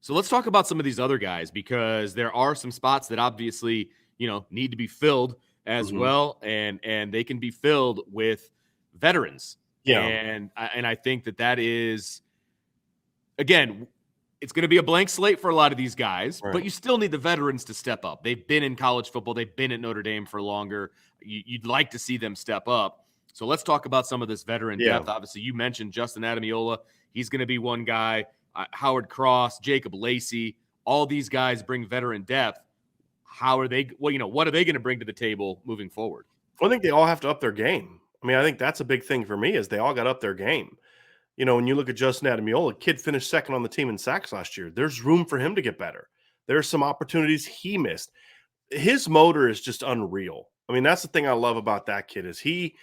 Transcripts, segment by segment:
So let's talk about some of these other guys because there are some spots that obviously, need to be filled as Mhm. well, and they can be filled with veterans. Yeah. And I think that is, again, it's going to be a blank slate for a lot of these guys, Right. but you still need the veterans to step up. They've been in college football, they've been at Notre Dame for longer. You'd like to see them step up. So let's talk about some of this veteran Yeah. depth. Obviously, you mentioned Justin Adamiola. He's going to be one guy. Howard Cross, Jacob Lacey, all these guys bring veteran depth. How are they? Well, what are they going to bring to the table moving forward? I think they all have to up their game. I mean, I think that's a big thing for me is they all got up their game. When you look at Justin Adamiola, kid finished second on the team in sacks last year. There's room for him to get better. There's some opportunities he missed. His motor is just unreal. I mean, that's the thing I love about that kid is he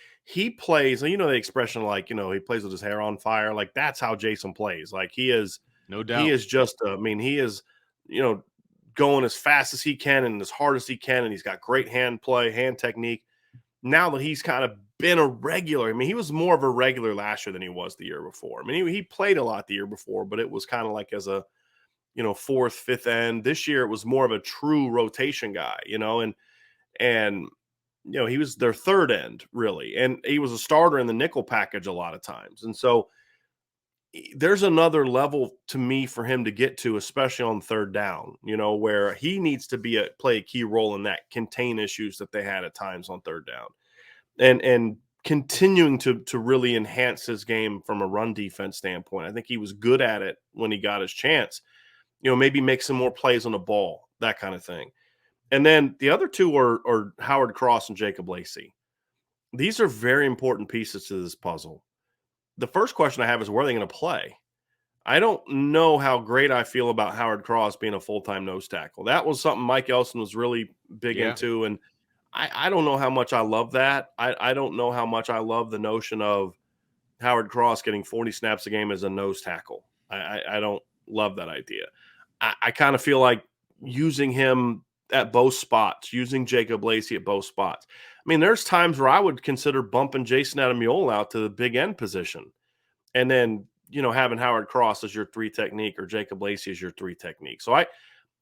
plays, the expression like, he plays with his hair on fire. Like that's how Jason plays. Like No he doubt. is just I mean, he is, you know, going as fast as he can and as hard as he can, and he's got great hand play, hand technique. Now that he's kind of been a regular, I mean, he was more of a regular last year than he was the year before. I mean, he played a lot the year before, but it was kind of like as a, fourth, fifth end. This year it was more of a true rotation guy, and he was their third end really, and he was a starter in the nickel package a lot of times. And so there's another level to me for him to get to, especially on third down, where he needs to play a key role in that, contain issues that they had at times on third down, and continuing to really enhance his game from a run defense standpoint. I think he was good at it when he got his chance. Maybe make some more plays on the ball, that kind of thing. And then the other two are Howard Cross and Jacob Lacey. These are very important pieces to this puzzle. The first question I have is where are they going to play? I don't know how great I feel about Howard Cross being a full-time nose tackle. That was something Mike Elson was really big Yeah. into, and I don't know how much I love that. I don't know how much I love the notion of Howard Cross getting 40 snaps a game as a nose tackle. I don't love that idea. I kind of feel like using him at both spots, using Jacob Lacey at both spots. I mean, there's times where I would consider bumping Jason Adamiola out to the big end position and then, having Howard Cross as your three technique or Jacob Lacey as your three technique. So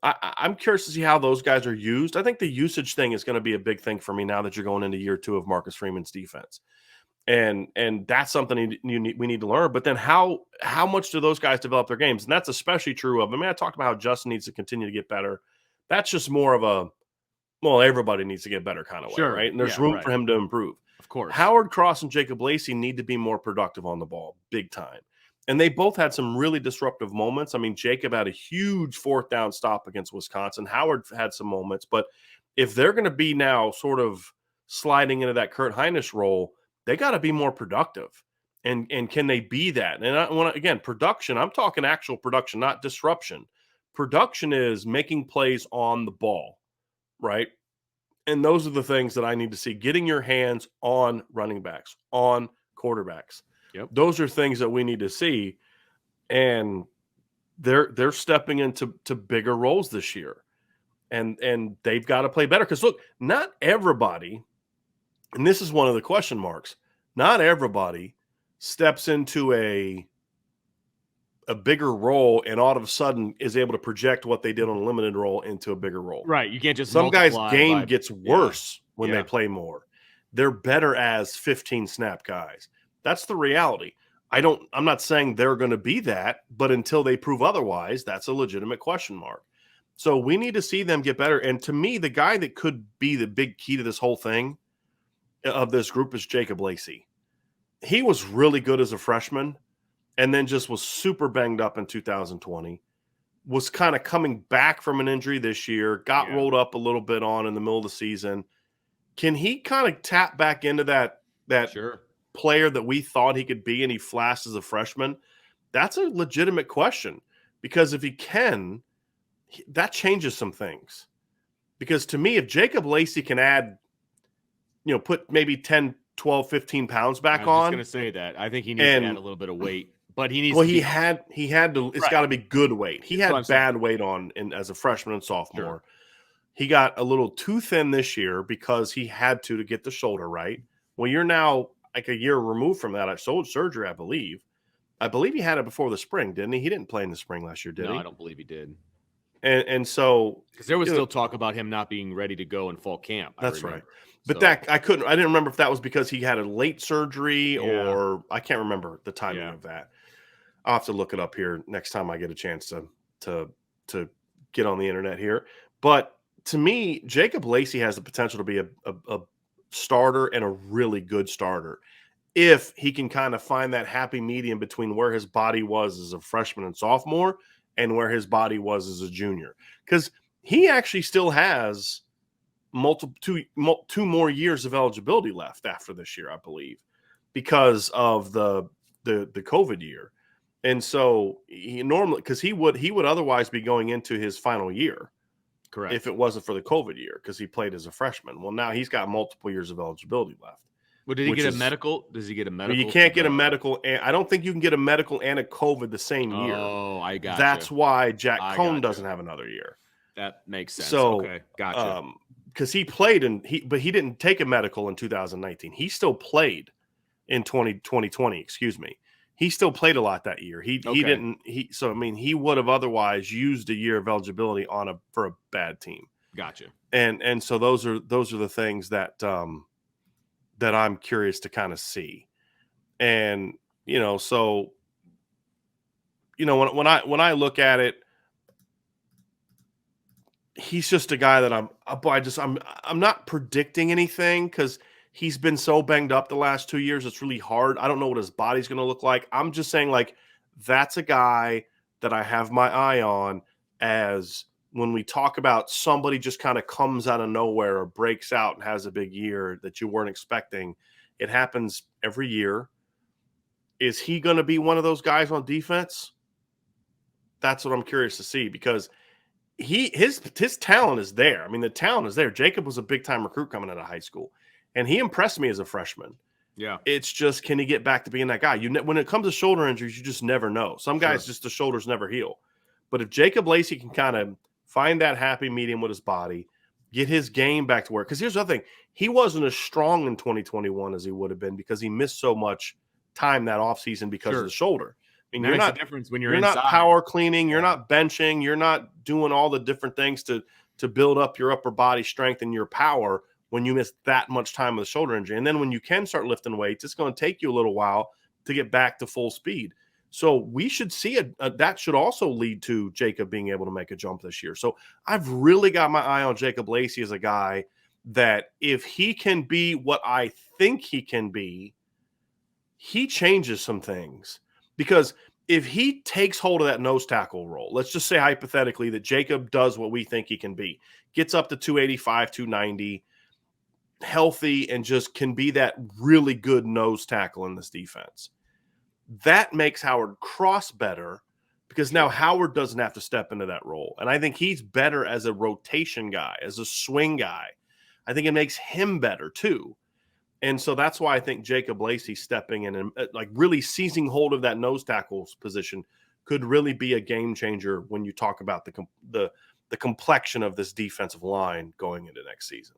I'm curious to see how those guys are used. I think the usage thing is going to be a big thing for me now that you're going into year 2 of Marcus Freeman's defense. And that's something we need to learn. But then how much do those guys develop their games? And that's especially true of. I mean, I talked about how Justin needs to continue to get better. That's just more of a everybody needs to get better kind of way, Sure. right? And there's Yeah, room for right. him to improve. Of course. Howard Cross and Jacob Lacey need to be more productive on the ball, big time. And they both had some really disruptive moments. I mean, Jacob had a huge fourth down stop against Wisconsin. Howard had some moments, but if they're going to be now sort of sliding into that Kurt Hinish role, they got to be more productive. And can they be that? And again, production, I'm talking actual production, not disruption. Production is making plays on the ball, right? And those are the things that I need to see. Getting your hands on running backs, on quarterbacks. Yep. Those are things that we need to see. And they're stepping into bigger roles this year. And they've got to play better. Because look, not everybody, and this is one of the question marks, not everybody steps into a bigger role and all of a sudden is able to project what they did on a limited role into a bigger role. Right. You can't just Some guys' multiply game by. gets Yeah. worse when Yeah. they play more. They're better as 15 snap guys. That's the reality. I'm not saying they're going to be that, but until they prove otherwise, that's a legitimate question mark. So we need to see them get better. And to me, the guy that could be the big key to this whole thing of this group is Jacob Lacey. He was really good as a freshman and then just was super banged up in 2020. Was kind of coming back from an injury this year, got rolled up a little bit on in the middle of the season. Can he kind of tap back into that Sure. player that we thought he could be and he flashed as a freshman? That's a legitimate question because if he can, that changes some things. Because to me, if Jacob Lacey can add, put maybe 10, 12, 15 pounds back I was just on. gonna say that. I think he needs to add a little bit of weight, but he needs to He be had to. It's right. got to be good weight. He That's what I'm had saying. bad weight on as a freshman and sophomore. Sure. He got a little too thin this year because he had to get the shoulder right. Well, you're now like a year removed from that. I sold surgery, I believe. I believe he had it before the spring, didn't he? He didn't play in the spring last year, did No, he? I don't believe he did. And so Because there was you know, still talk about him not being ready to go in fall camp. that's right. But So, that I didn't remember if that was because he had a late surgery Yeah. or I can't remember the timing Yeah. of that. I'll have to look it up here next time I get a chance to get on the internet here. But to me, Jacob Lacey has the potential to be a starter and a really good starter if he can kind of find that happy medium between where his body was as a freshman and sophomore and where his body was as a junior. Because he actually still has two more years of eligibility left after this year, I believe, because of the COVID year. And so he normally, because he would otherwise be going into his final year correct. if it wasn't for the COVID year, because he played as a freshman. Well, now he's got multiple years of eligibility left. Well, did he which get a is- medical? Does he get a Well, medical? you can't for get a the- medical, and I don't think you can get a medical and a COVID the same year. Oh, I got That's why Jack I Cohn gotcha. doesn't have another year. That makes sense. So, okay, gotcha. Because he played but he didn't take a medical in 2019. He still played in 2020. Excuse me. He still played a lot that year. He Okay. didn't. So I mean, he would have otherwise used a year of eligibility for a bad team. Gotcha. And so those are the things that that I'm curious to kind of see. And so when I look at it, he's just a guy that I'm not predicting anything because he's been so banged up the last 2 years. It's really hard. I don't know what his body's going to look like. I'm just saying, like, that's a guy that I have my eye on as when we talk about somebody just kind of comes out of nowhere or breaks out and has a big year that you weren't expecting. It happens every year. Is he going to be one of those guys on defense? That's what I'm curious to see, because his talent is there. I mean, the talent is there. Jacob was a big time recruit coming out of high school, and he impressed me as a freshman. Yeah. It's just, can he get back to being that guy? When it comes to shoulder injuries, you just never know. Some guys just the shoulders never heal. But if Jacob Lacey can kind of find that happy medium with his body, get his game back to work. Because here's the other thing, he wasn't as strong in 2021 as he would have been because he missed so much time that offseason because of the shoulder. I mean, That makes a difference when you're not inside. power cleaning, you're Yeah. not benching, you're not doing all the different things to build up your upper body strength and your power when you miss that much time with a shoulder injury. And then when you can start lifting weights, it's going to take you a little while to get back to full speed. So we should see that should also lead to Jacob being able to make a jump this year. So I've really got my eye on Jacob Lacey as a guy that if he can be what I think he can be, he changes some things. Because if he takes hold of that nose tackle role, let's just say hypothetically that Jacob does what we think he can be, gets up to 285, 290, healthy, and just can be that really good nose tackle in this defense. That makes Howard Cross better because now Howard doesn't have to step into that role. And I think he's better as a rotation guy, as a swing guy. I think it makes him better too. And so that's why I think Jacob Lacey stepping in and like really seizing hold of that nose tackles position could really be a game changer when you talk about the complexion of this defensive line going into next season.